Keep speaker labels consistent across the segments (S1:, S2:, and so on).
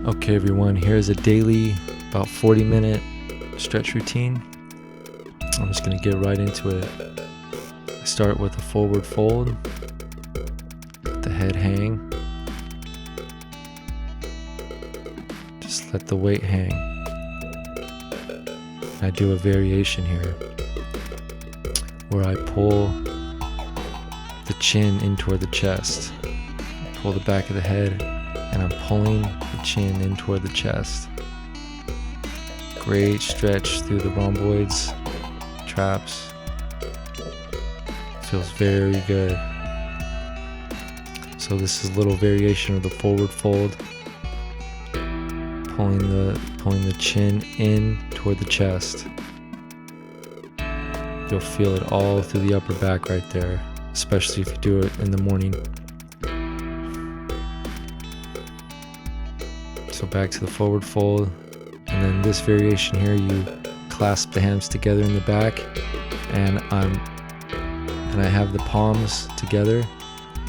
S1: Okay everyone, here's a daily about 40-minute stretch routine. I'm just going to get right into it. I start with a forward fold, let the head hang, just let the weight hang. I do a variation here where I pull the chin in toward the chest, pull the back of the head, and I'm pulling the chin in toward the chest. Great stretch through the rhomboids, traps. Feels very good. So this is a little variation of the forward fold, pulling the chin in toward the chest. You'll feel it all through the upper back right there, especially if you do it in the morning. So back to the forward fold, and then this variation here, you clasp the hands together in the back, and I have the palms together,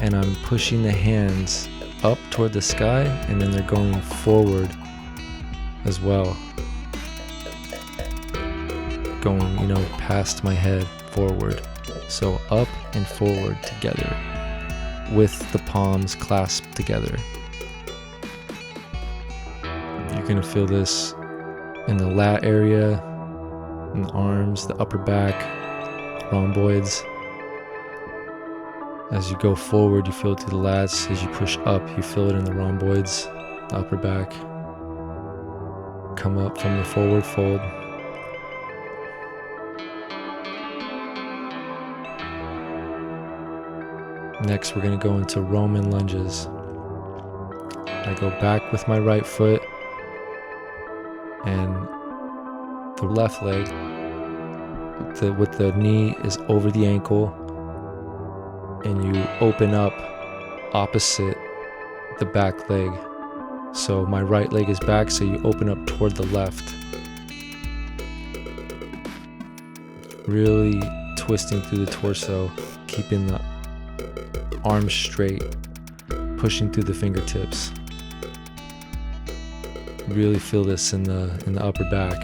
S1: and I'm pushing the hands up toward the sky, and then they're going forward as well, going, past my head forward. So up and forward together with the palms clasped together. You're going to feel this in the lat area, in the arms, the upper back, rhomboids. As you go forward, you feel it through the lats. As you push up, you feel it in the rhomboids, the upper back. Come up from the forward fold. Next, we're going to go into Roman lunges. I go back with my right foot, and the left leg with the knee is over the ankle, and you open up opposite the back leg. So my right leg is back, so you open up toward the left. Really twisting through the torso, keeping the arms straight, pushing through the fingertips. Really feel this in the upper back.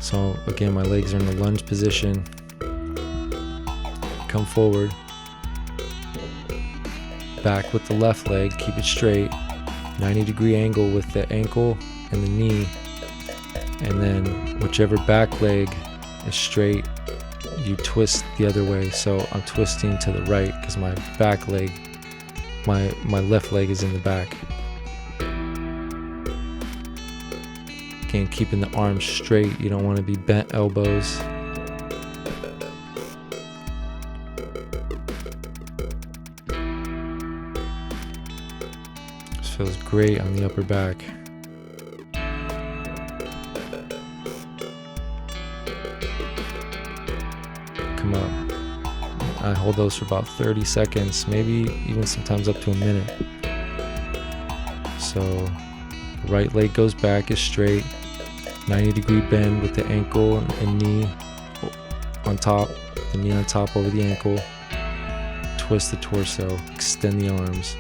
S1: So again, my legs are in the lunge position. Come forward. Back with the left leg, keep it straight. 90-degree angle with the ankle and the knee. And then whichever back leg is straight, you twist the other way. So I'm twisting to the right because my back leg, my left leg is in the back. Again, keeping the arms straight. You don't want to be bent elbows. This feels great on the upper back. Come up. I hold those for about 30 seconds, maybe even sometimes up to a minute. So the right leg goes back, is straight. 90-degree bend with the ankle and knee on top, the knee on top over the ankle. Twist the torso, extend the arms.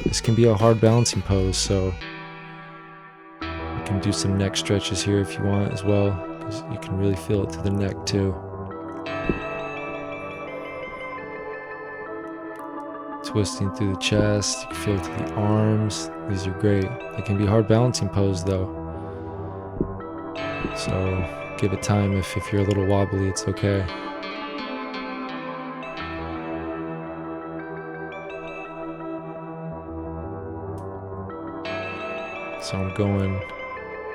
S1: This can be a hard balancing pose, so you can do some neck stretches here if you want as well, because you can really feel it through the neck too. Twisting through the chest, you can feel it through the arms. These are great. They can be hard balancing pose though. So give it time. If you're a little wobbly, it's okay. So I'm going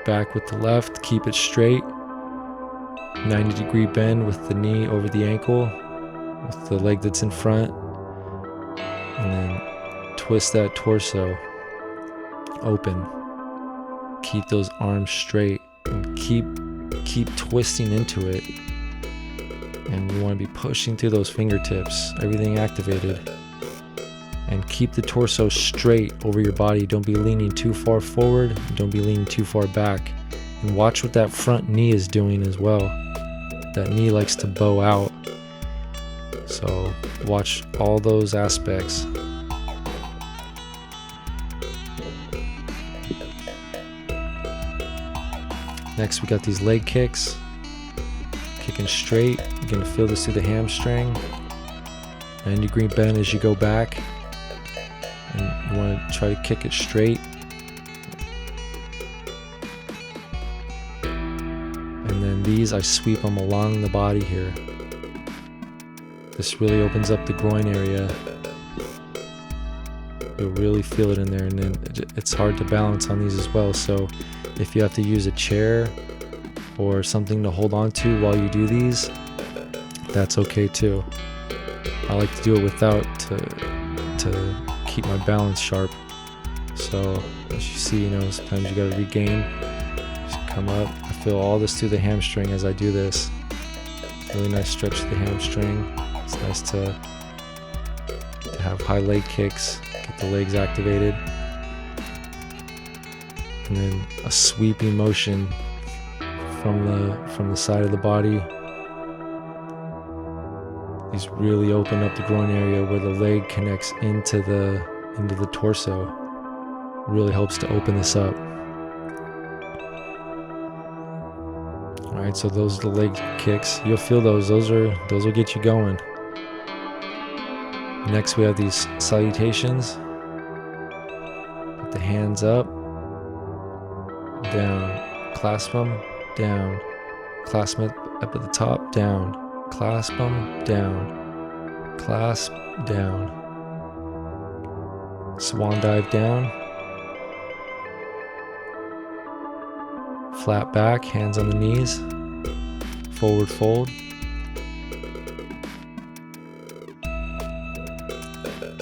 S1: back with the left, keep it straight. 90-degree bend with the knee over the ankle, with the leg that's in front. And then twist that torso open. Keep those arms straight and keep twisting into it. And you want to be pushing through those fingertips, everything activated. And keep the torso straight over your body. Don't be leaning too far forward. Don't be leaning too far back. And watch what that front knee is doing as well. That knee likes to bow out. So watch all those aspects. Next, we got these leg kicks. Kicking straight. You're going to feel this through the hamstring. 90-degree bend as you go back. And you want to try to kick it straight. And then these, I sweep them along the body here. This really opens up the groin area. You'll really feel it in there, and then it's hard to balance on these as well. So if you have to use a chair or something to hold on to while you do these, that's okay too. I like to do it without to keep my balance sharp. So as you see, sometimes you gotta regain. Just come up. I feel all this through the hamstring as I do this. Really nice stretch to the hamstring. It's nice to have high leg kicks, get the legs activated. And then a sweeping motion from the side of the body. These really open up the groin area where the leg connects into the torso. Really helps to open this up. Alright, so those are the leg kicks. You'll feel those. Those will get you going. Next we have these salutations. Put the hands up, down, clasp them, down, clasp it up at the top, down, clasp them, down, clasp, down. Swan dive down. Flat back, hands on the knees. Forward fold.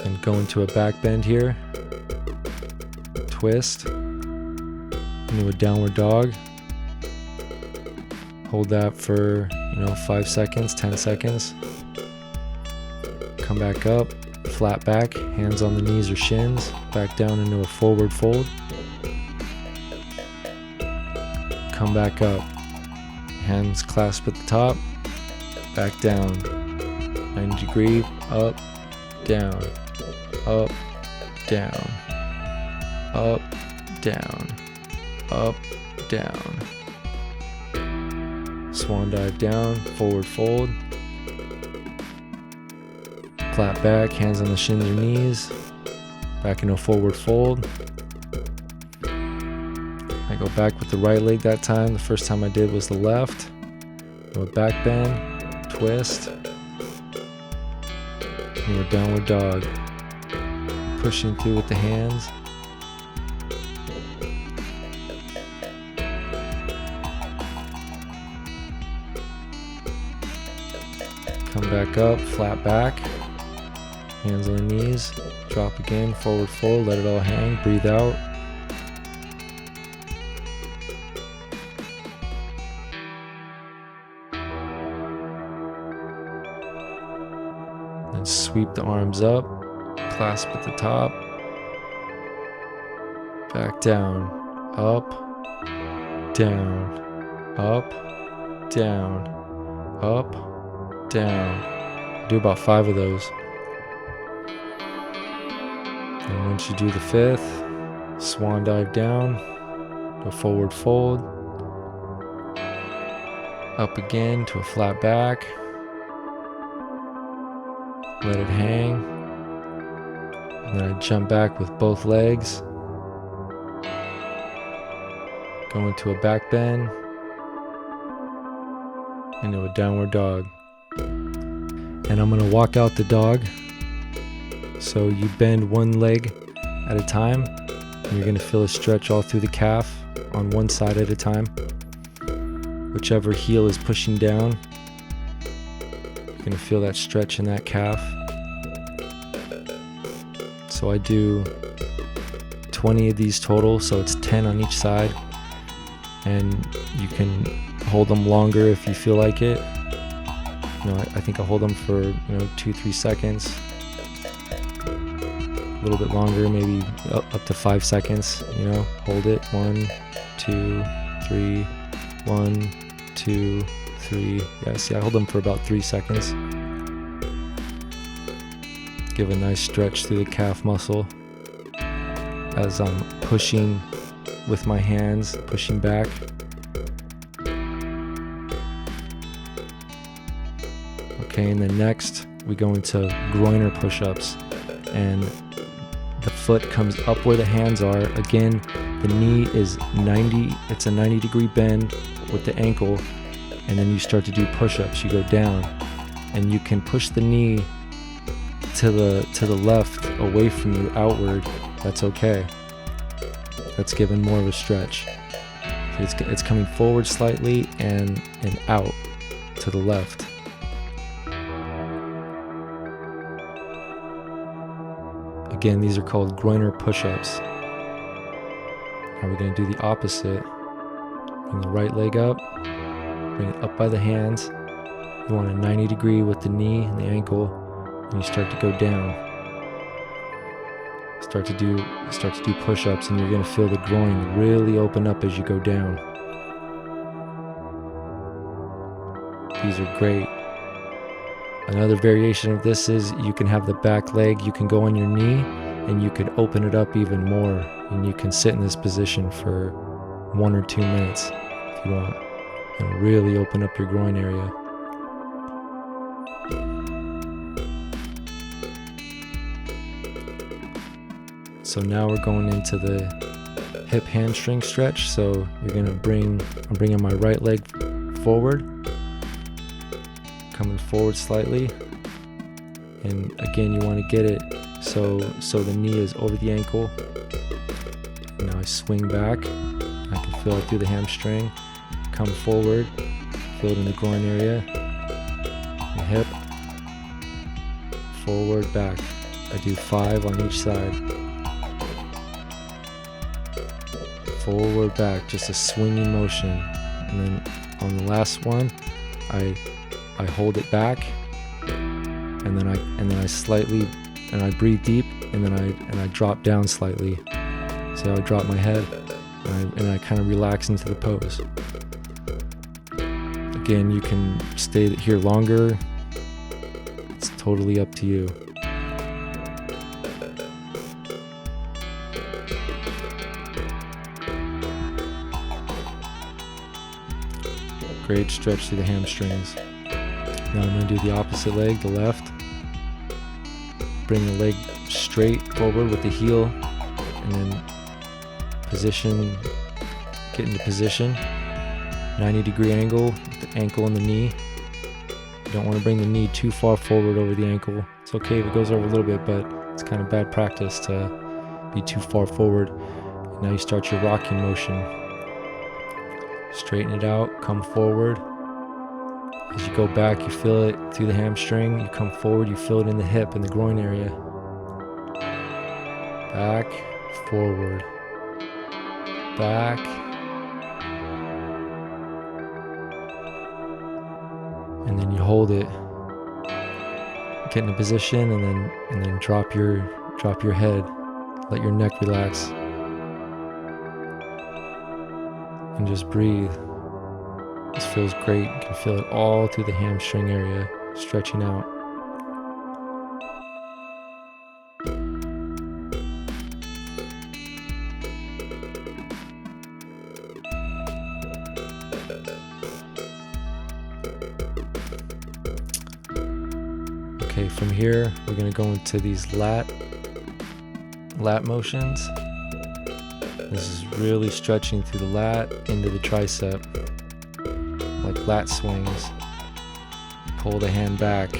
S1: And go into a back bend here. Twist. Into a downward dog. Hold that for 5 seconds, 10 seconds. Come back up, flat back, hands on the knees or shins, back down into a forward fold. Come back up, hands clasp at the top, back down, 90 degree, up, down, up, down, up, down, up, down. Swan dive down, forward fold. Flat back, hands on the shins or knees. Back into a forward fold. I go back with the right leg that time. The first time I did was the left. Do a back bend, twist. Do a downward dog. Pushing through with the hands. Come back up, flat back, hands on the knees, drop again, forward fold, let it all hang, breathe out. Then sweep the arms up, clasp at the top, back down, up, down, up, down, up, down. Do about 5 of those. And once you do the 5th, swan dive down, to a forward fold, up again to a flat back, let it hang, and then I jump back with both legs, go into a back bend, into a downward dog. And I'm going to walk out the dog. So you bend one leg at a time. And you're going to feel a stretch all through the calf on one side at a time. Whichever heel is pushing down, you're going to feel that stretch in that calf. So I do 20 of these total, so it's 10 on each side. And you can hold them longer if you feel like it. I think I'll hold them for 2-3 seconds, a little bit longer, maybe up to 5 seconds. Hold it, 1, 2, 3, 1, 2, 3. Yeah, see, I hold them for about 3 seconds. Give a nice stretch through the calf muscle. as I'm pushing with my hands, pushing back. Okay, and then next we go into Groiner push-ups, and the foot comes up where the hands are. Again, the knee is 90, it's a 90-degree bend with the ankle, and then you start to do push-ups. You go down, and you can push the knee to the left, away from you, outward. That's okay. That's giving more of a stretch. It's coming forward slightly and out to the left. Again, these are called Groiner push-ups. Now we're going to do the opposite. Bring the right leg up, bring it up by the hands. You want a 90 degree with the knee and the ankle, and you start to go down. Start to do push-ups, and you're going to feel the groin really open up as you go down. These are great. Another variation of this is you can have the back leg, you can go on your knee, and you can open it up even more, and you can sit in this position for 1 or 2 minutes if you want, and really open up your groin area. So now we're going into the hip hamstring stretch. So you're gonna I'm bringing my right leg forward, coming forward slightly, and again you want to get it so the knee is over the ankle. And now I swing back, I can feel it through the hamstring, come forward, feel it in the groin area, the hip, forward, back. I do 5 on each side. Forward, back, just a swinging motion. And then on the last one, I hold it back, and then I breathe deep, and then I drop down slightly. So I drop my head, and I kind of relax into the pose. Again, you can stay here longer. It's totally up to you. Great stretch through the hamstrings. Now I'm going to do the opposite leg, the left. Bring the leg straight forward with the heel, and then get into position. 90-degree angle with the ankle and the knee. You don't want to bring the knee too far forward over the ankle. It's okay if it goes over a little bit, but it's kind of bad practice to be too far forward. And now you start your rocking motion. Straighten it out, come forward. As you go back, you feel it through the hamstring. You come forward, you feel it in the hip and the groin area. Back, forward, back. And then you hold it. Get in a position, and then drop your head. Let your neck relax. And just breathe. This feels great. You can feel it all through the hamstring area, stretching out. Okay, from here we're going to go into these lat motions. This is really stretching through the lat into the tricep, like lat swings. Pull the hand back,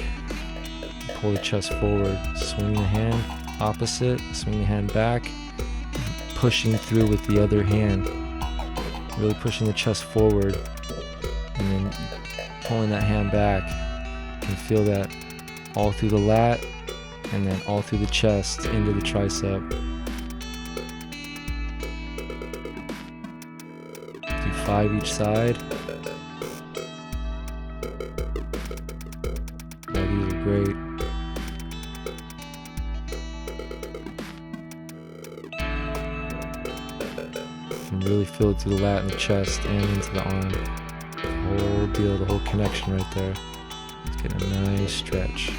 S1: pull the chest forward, swing the hand opposite, swing the hand back, pushing through with the other hand, really pushing the chest forward, and then pulling that hand back. You can feel that all through the lat, and then all through the chest into the tricep. Do 5 each side. Yeah, these are great. You can really feel it through the lat and the chest and into the arm. The whole deal, the whole connection right there. Let's get a nice stretch.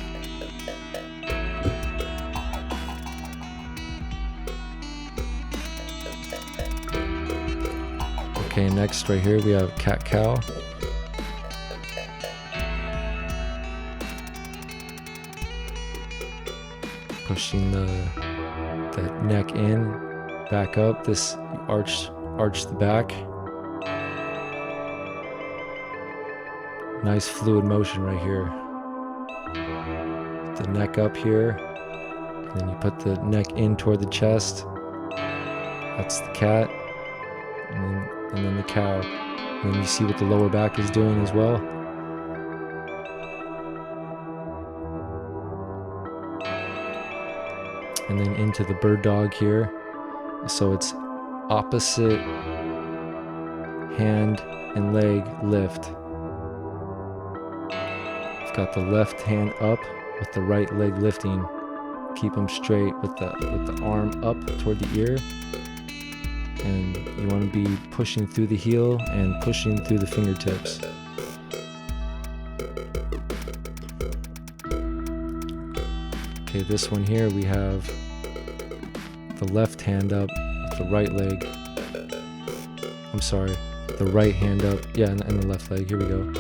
S1: Okay, next right here we have cat-cow. Pushing the neck in, back up. This arch the back. Nice fluid motion right here. The neck up here, and then you put the neck in toward the chest. That's the cat, and then the cow. And then you see what the lower back is doing as well. And then into the bird dog here. So it's opposite hand and leg lift. I've got the left hand up with the right leg lifting. Keep them straight with the arm up toward the ear. And you want to be pushing through the heel and pushing through the fingertips. Okay, this one here we have the left hand up with the right leg. I'm sorry, the right hand up, yeah, and the left leg. Here we go.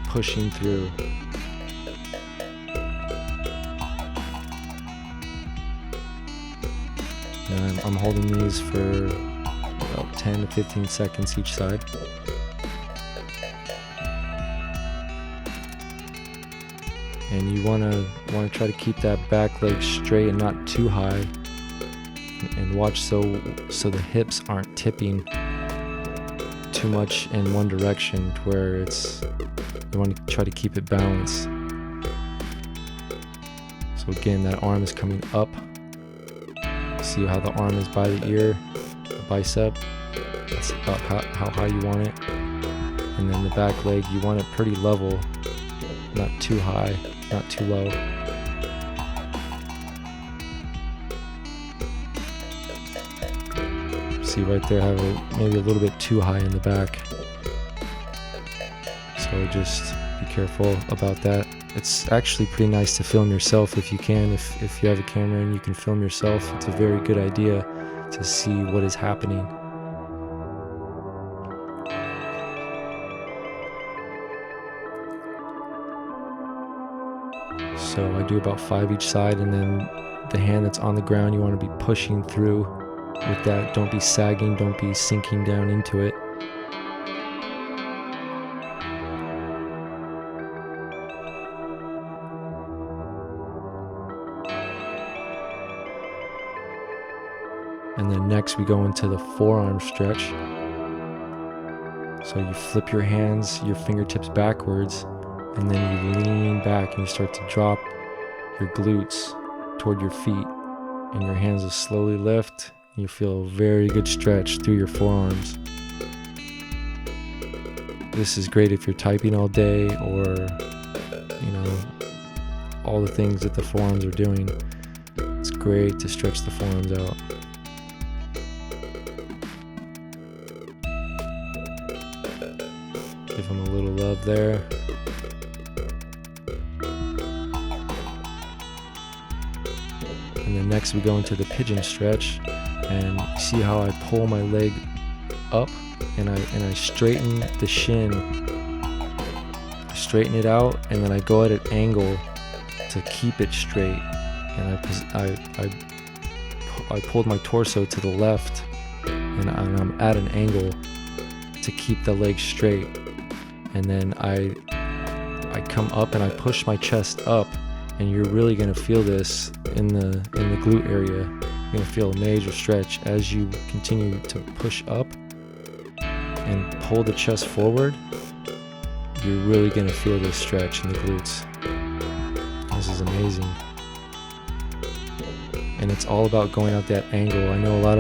S1: Pushing through. And I'm holding these for about 10 to 15 seconds each side. And you want to try to keep that back leg straight and not too high, and watch so the hips aren't tipping too much in one direction, to where you want to try to keep it balanced. So again, that arm is coming up. See how the arm is by the ear, the bicep. That's about how high you want it. And then the back leg, you want it pretty level, not too high, not too low. See right there, I have it maybe a little bit too high in the back. So just be careful about that. It's actually pretty nice to film yourself if you can. If you have a camera and you can film yourself, it's a very good idea to see what is happening. So I do about 5 each side, and then the hand that's on the ground, you want to be pushing through with that. Don't be sagging, don't be sinking down into it. And then next we go into the forearm stretch. So you flip your hands, your fingertips backwards, and then you lean back and you start to drop your glutes toward your feet, and your hands will slowly lift. And you feel a very good stretch through your forearms. This is great if you're typing all day, or all the things that the forearms are doing. It's great to stretch the forearms out. Give them a little love there. And then next we go into the pigeon stretch, and you see how I pull my leg up and I straighten the shin. I straighten it out, and then I go at an angle to keep it straight. And I pulled my torso to the left, and I'm at an angle to keep the leg straight. And then I come up and I push my chest up, and you're really gonna feel this in the glute area. You're gonna feel a major stretch as you continue to push up and pull the chest forward. You're really gonna feel this stretch in the glutes. This is amazing. And it's all about going out that angle. I know a lot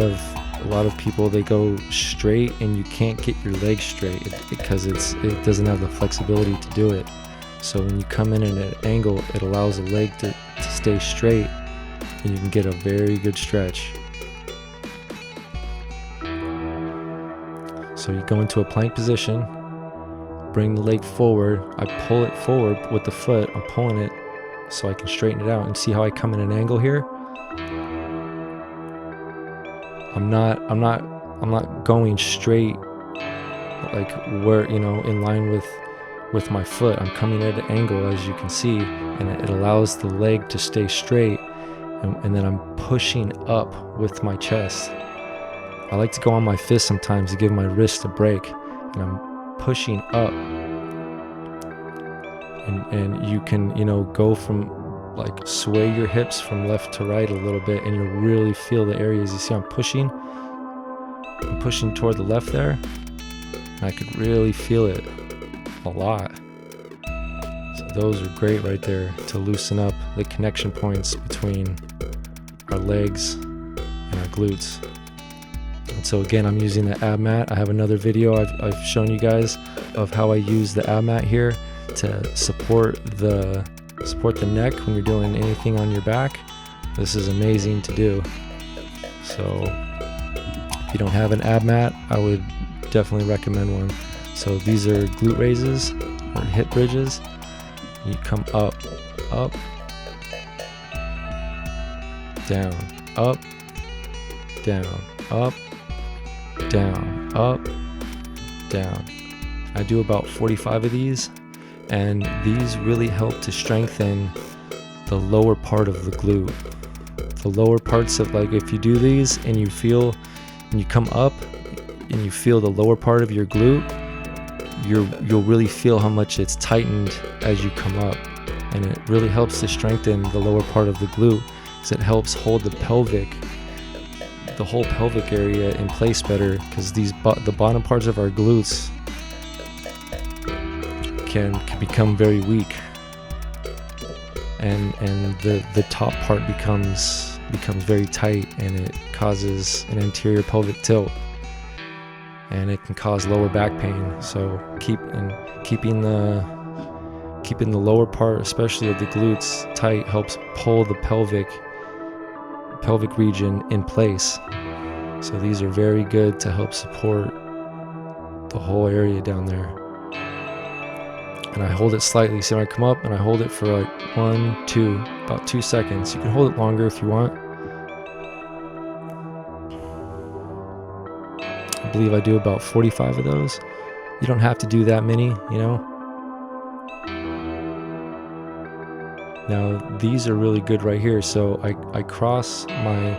S1: of people, they go straight and you can't get your leg straight because it doesn't have the flexibility to do it. So when you come in at an angle, it allows the leg to stay straight, and you can get a very good stretch. So you go into a plank position, bring the leg forward. I pull it forward with the foot. I'm pulling it so I can straighten it out, and see how I come in an angle here. I'm not going straight, like where, you know, in line with my foot. I'm coming at an angle, as you can see, and it allows the leg to stay straight, and then I'm pushing up with my chest. I like to go on my fist sometimes to give my wrist a break, and I'm pushing up, and you can, you know, go from, like, sway your hips from left to right a little bit, and you'll really feel the areas. You see I'm pushing toward the left there, and I could really feel it a lot. So those are great right there to loosen up the connection points between our legs and our glutes. And so again, I'm using the ab mat. I have another video I've shown you guys of how I use the ab mat here to support the neck when you're doing anything on your back. This is amazing to do. So if you don't have an ab mat, I would definitely recommend one. So these are glute raises or hip bridges. You come up, down, up, down, up, down, up, down. I do about 45 of these, and these really help to strengthen the lower part of the glute. The lower parts of, like, if you do these and you feel, and you come up and you feel the lower part of your glute, you'll really feel how much it's tightened as you come up, and it really helps to strengthen the lower part of the glute, because it helps hold the whole pelvic area in place better, because the bottom parts of our glutes can become very weak, and the top part becomes very tight, and it causes an anterior pelvic tilt, and it can cause lower back pain. So keeping the lower part, especially of the glutes, tight helps pull the pelvic region in place. So these are very good to help support the whole area down there. And I hold it slightly. So when I come up and I hold it for like about 2 seconds. You can hold it longer if you want. I believe I do about 45 of those. You don't have to do that many, you know. Now these are really good right here. So I cross my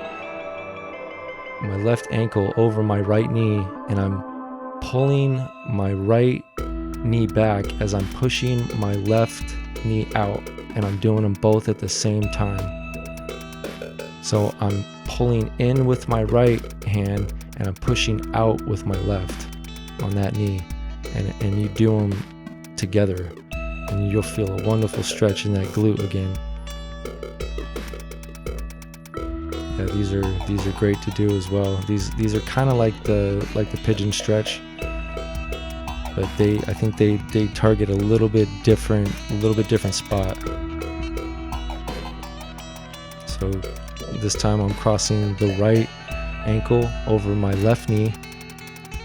S1: left ankle over my right knee, and I'm pulling my right knee back as I'm pushing my left knee out, and I'm doing them both at the same time. So I'm pulling in with my right hand, and I'm pushing out with my left on that knee, and you do them together, and you'll feel a wonderful stretch in that glute again. Yeah, these are great to do as well. These are kind of like the pigeon stretch, but I think they target a little bit different spot. So this time I'm crossing the right ankle over my left knee,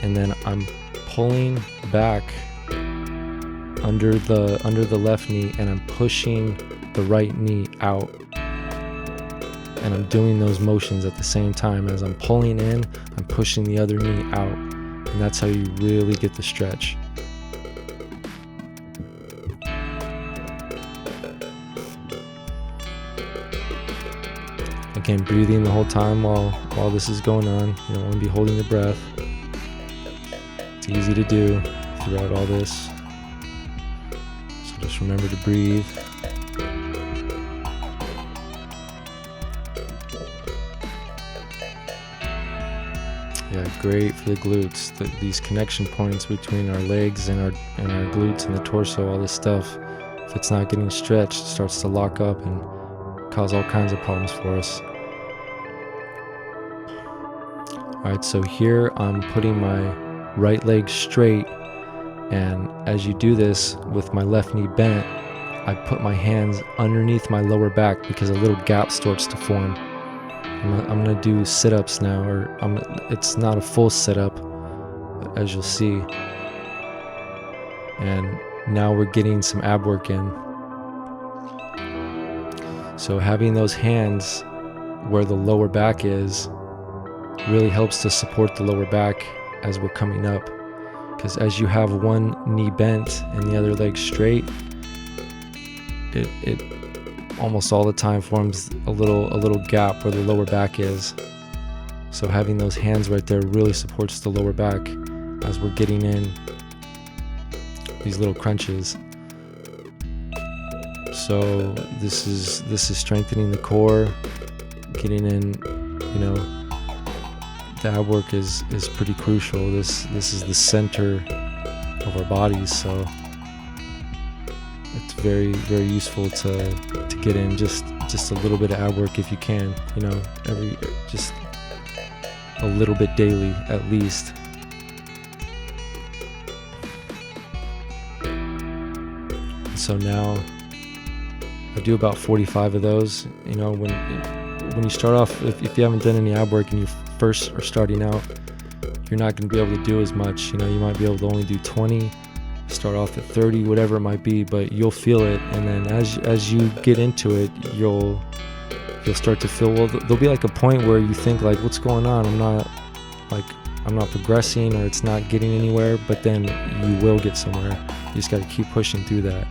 S1: and then I'm pulling back under the left knee, and I'm pushing the right knee out, and I'm doing those motions at the same time. As I'm pulling in, I'm pushing the other knee out, and that's how you really get the stretch. Again, breathing the whole time while this is going on. You don't want to be holding your breath. It's easy to do throughout all this. So just remember to breathe. Yeah, great for the glutes. These connection points between our legs and our glutes and the torso, all this stuff. If it's not getting stretched, it starts to lock up and cause all kinds of problems for us. Alright, so here I'm putting my right leg straight, and as you do this with my left knee bent, I put my hands underneath my lower back because a little gap starts to form. I'm going to do sit-ups now, or it's not a full sit-up, as you'll see. And now we're getting some ab work in. So having those hands where the lower back is, really helps to support the lower back as we're coming up, because as you have one knee bent and the other leg straight, it almost all the time forms a little gap where the lower back is. So having those hands right there really supports the lower back as we're getting in these little crunches. So this is strengthening the core, getting in, the ab work is pretty crucial. This is the center of our bodies, so it's very, very useful to get in just a little bit of ab work if you can, just a little bit daily at least. So now I do about 45 of those. When you start off, if you haven't done any ab work and you first are starting out, you're not going to be able to do as much. You might be able to only do 20, start off at 30, whatever it might be, but you'll feel it. And then as you get into it, you'll start to feel, well, there'll be like a point where you think like, what's going on? I'm not progressing, or it's not getting anywhere, but then you will get somewhere. You just got to keep pushing through that.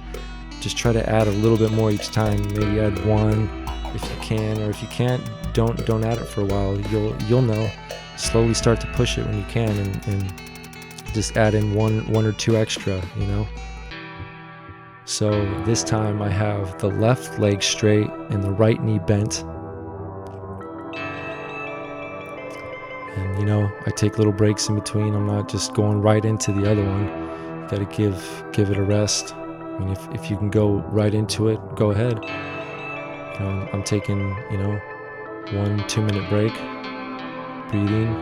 S1: Just try to add a little bit more each time. Maybe add one if you can, or if you can't, don't add it for a while. You'll know. Slowly start to push it when you can, and just add in one or two extra, So this time I have the left leg straight and the right knee bent. And I take little breaks in between. I'm not just going right into the other one. You gotta give it a rest. I mean, if you can go right into it, go ahead. I'm taking, 1-2 minute break, breathing,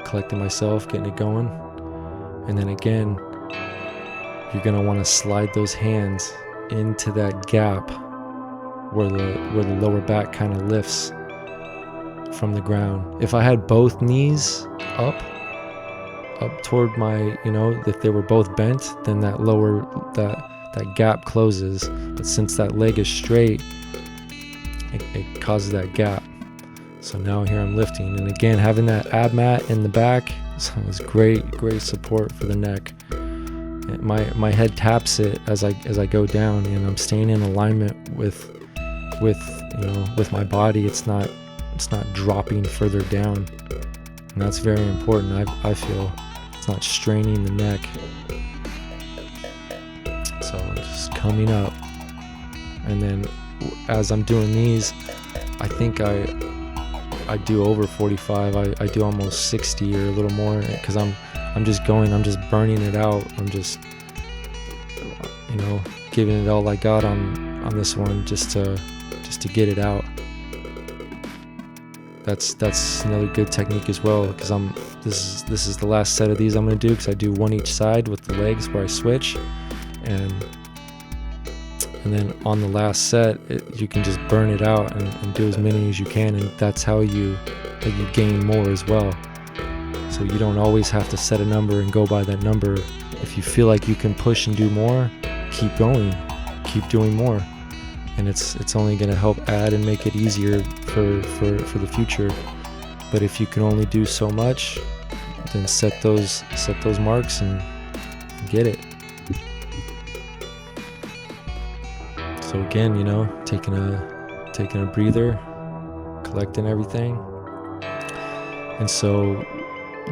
S1: collecting myself, getting it going. And then again, you're gonna want to slide those hands into that gap where the lower back kind of lifts from the ground. If I had both knees up toward my, if they were both bent, then that gap closes. But since that leg is straight, it causes that gap. So now here I'm lifting, and again, having that ab mat in the back is great support for the neck. My head taps it as I go down, and I'm staying in alignment with my body. It's not dropping further down, and that's very important. I feel it's not straining the neck. So I'm just coming up, and then as I'm doing these, I think I do over 45. I do almost 60 or a little more, because I'm just burning it out. I'm just giving it all I got on this one, just to get it out. That's another good technique as well, because this is the last set of these I'm going to do, because I do one each side with the legs where I switch, and then on the last set you can just burn it out and do as many as you can, and that's how you gain more as well. So you don't always have to set a number and go by that number. If you feel like you can push and do more, keep going, keep doing more, and it's only going to help add and make it easier for the future. But if you can only do so much, then set those marks and get it. So again, taking a breather, collecting everything. And so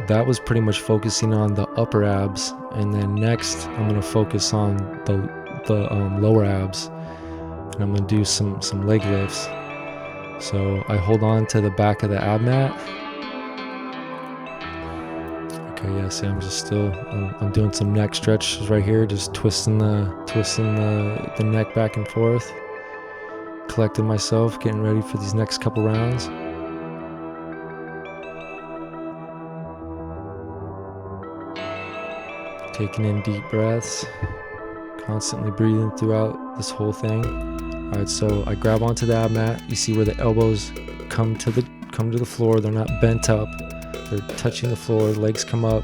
S1: that was pretty much focusing on the upper abs, and then next I'm going to focus on the lower abs, and I'm going to do some leg lifts. So I hold on to the back of the ab mat. Okay, yeah, see, I'm doing some neck stretches right here, just twisting the neck back and forth, collecting myself, getting ready for these next couple rounds. Taking in deep breaths, constantly breathing throughout this whole thing. All right, so I grab onto the ab mat. You see where the elbows come to the floor. They're not bent up. They're touching the floor. Legs come up.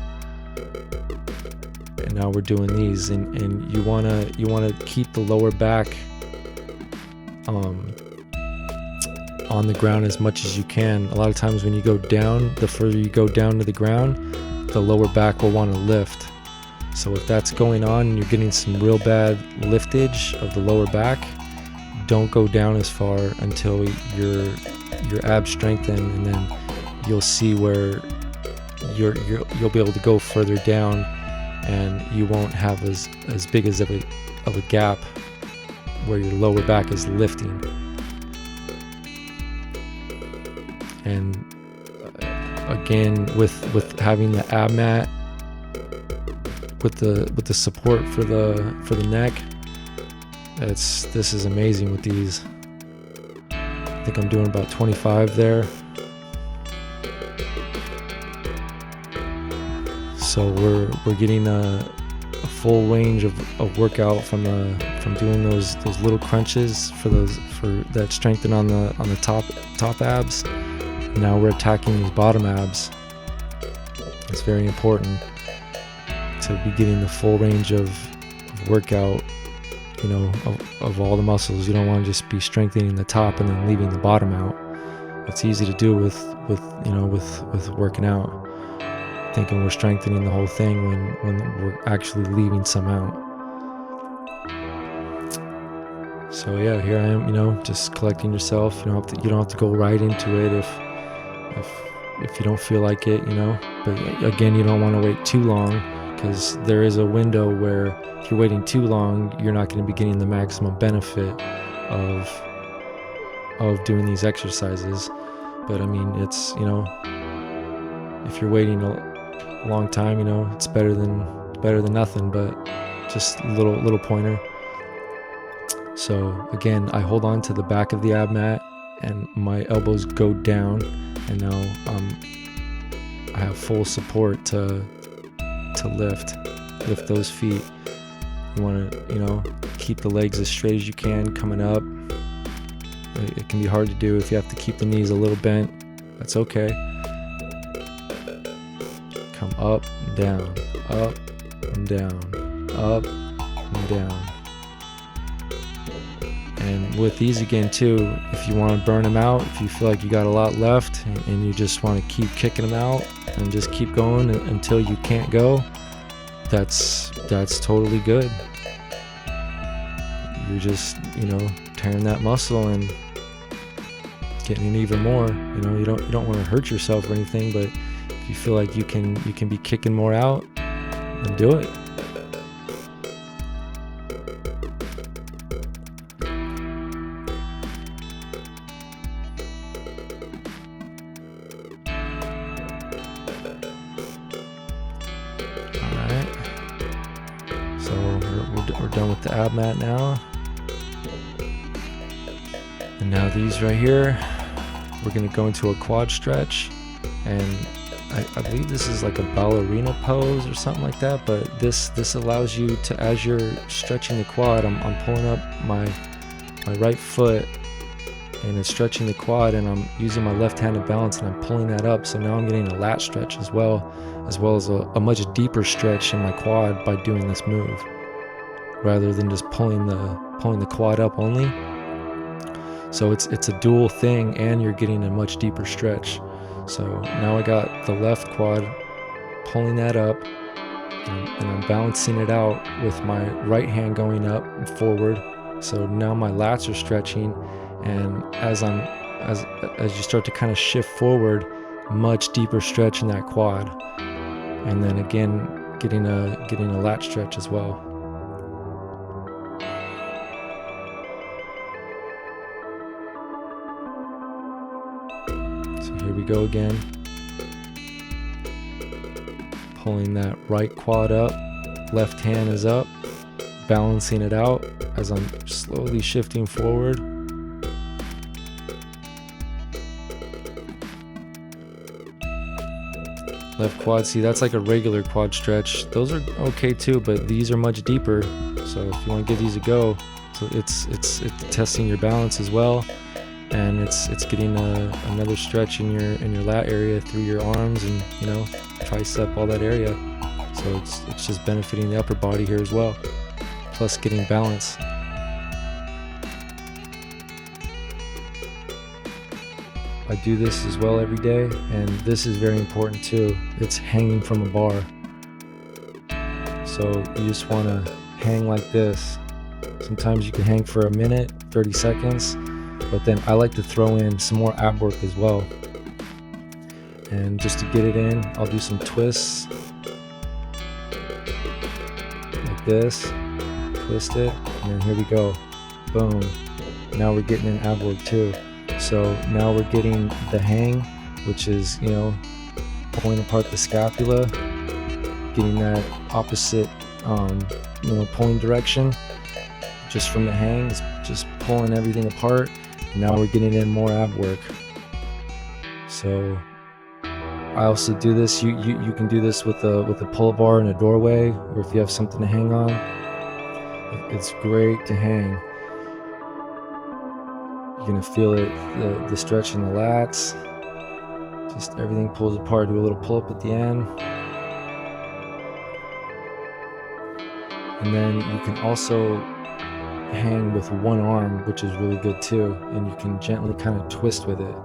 S1: And now we're doing these. And you wanna keep the lower back on on the ground as much as you can. A lot of times when you go down, the further you go down to the ground, the lower back will want to lift. So if that's going on and you're getting some real bad liftage of the lower back, don't go down as far until your abs strengthen, and then you'll see where you'll be able to go further down, and you won't have as big as of a gap where your lower back is lifting. And again, with having the ab mat with the support for the neck, this is amazing with these. I think I'm doing about 25 there. So we're getting a full range of workout from doing those little crunches for that strengthen on the top abs. Now we're attacking these bottom abs. It's very important to be getting the full range of workout, of all the muscles. You don't want to just be strengthening the top and then leaving the bottom out. It's easy to do with working out, thinking we're strengthening the whole thing when we're actually leaving some out. So yeah, here I am, just collecting yourself. You don't have to go right into it if you don't feel like it, But again, you don't want to wait too long, because there is a window where if you're waiting too long, you're not going to be getting the maximum benefit of doing these exercises. But I mean, it's, if you're waiting a long time, it's better than nothing, but just a little pointer. So again, I hold on to the back of the ab mat and my elbows go down, and now I have full support to lift those feet. You want to keep the legs as straight as you can coming up. It can be hard to do if you have to keep the knees a little bent. That's okay. Come up and down, up and down, up and down. And with these again too, if you want to burn them out, if you feel like you got a lot left and you just want to keep kicking them out and just keep going until you can't go, that's totally good. You're just, tearing that muscle and getting it even more. You don't want to hurt yourself or anything, but if you feel like you can be kicking more out, then do it. We're done with the ab mat now. And now these right here, we're going to go into a quad stretch. And I believe this is like a ballerina pose or something like that. But this allows you to, as you're stretching the quad, I'm pulling up my right foot and it's stretching the quad, and I'm using my left-handed balance and I'm pulling that up. So now I'm getting a lat stretch as well as a much deeper stretch in my quad by doing this move, rather than just pulling the quad up only. So it's a dual thing, and you're getting a much deeper stretch. So now I got the left quad pulling that up, and I'm balancing it out with my right hand going up and forward. So now my lats are stretching, and as you start to kind of shift forward, much deeper stretch in that quad, and then again getting a lat stretch as well. So here we go again, pulling that right quad up, left hand is up, balancing it out as I'm slowly shifting forward. Left quad, see, that's like a regular quad stretch. Those are okay too, but these are much deeper. So if you want to give these a go, so it's testing your balance as well, and it's getting another stretch in your lat area through your arms and tricep, all that area. So it's just benefiting the upper body here as well, plus getting balance. I do this as well every day, and this is very important too. It's hanging from a bar. So you just want to hang like this. Sometimes you can hang for a minute, 30 seconds, but then I like to throw in some more ab work as well. And just to get it in, I'll do some twists like this, twist it, and then here we go, boom. Now we're getting in ab work too. So now we're getting the hang, which is, pulling apart the scapula, getting that opposite, pulling direction just from the hang. It's just pulling everything apart. Now we're getting in more ab work. So I also do this. You can do this with a pull bar in a doorway, or if you have something to hang on. It's great to hang. You're gonna feel it, the stretch in the lats. Just everything pulls apart. Do a little pull up at the end. And then you can also hang with one arm, which is really good too. And you can gently kind of twist with it.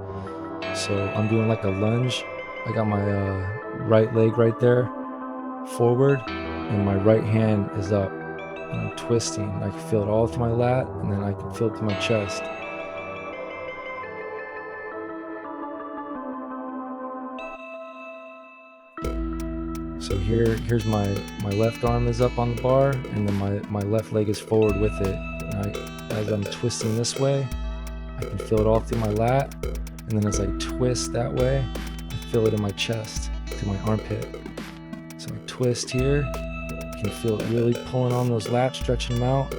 S1: So I'm doing like a lunge. I got my right leg right there, forward, and my right hand is up. And I'm twisting. I can feel it all through my lat, and then I can feel it through my chest. So here's my left arm is up on the bar, and then my left leg is forward with it. And as I'm twisting this way, I can feel it all through my lat, and then as I twist that way, I feel it in my chest, to my armpit. So I twist here, you can feel it really pulling on those lats, stretching them out.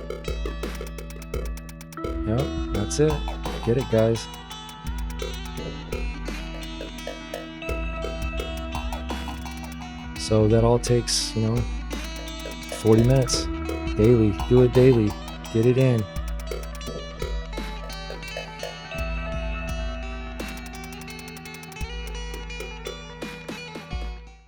S1: Yep, that's it. Get it, guys. So that all takes, 40 minutes daily. Do it daily. Get it in.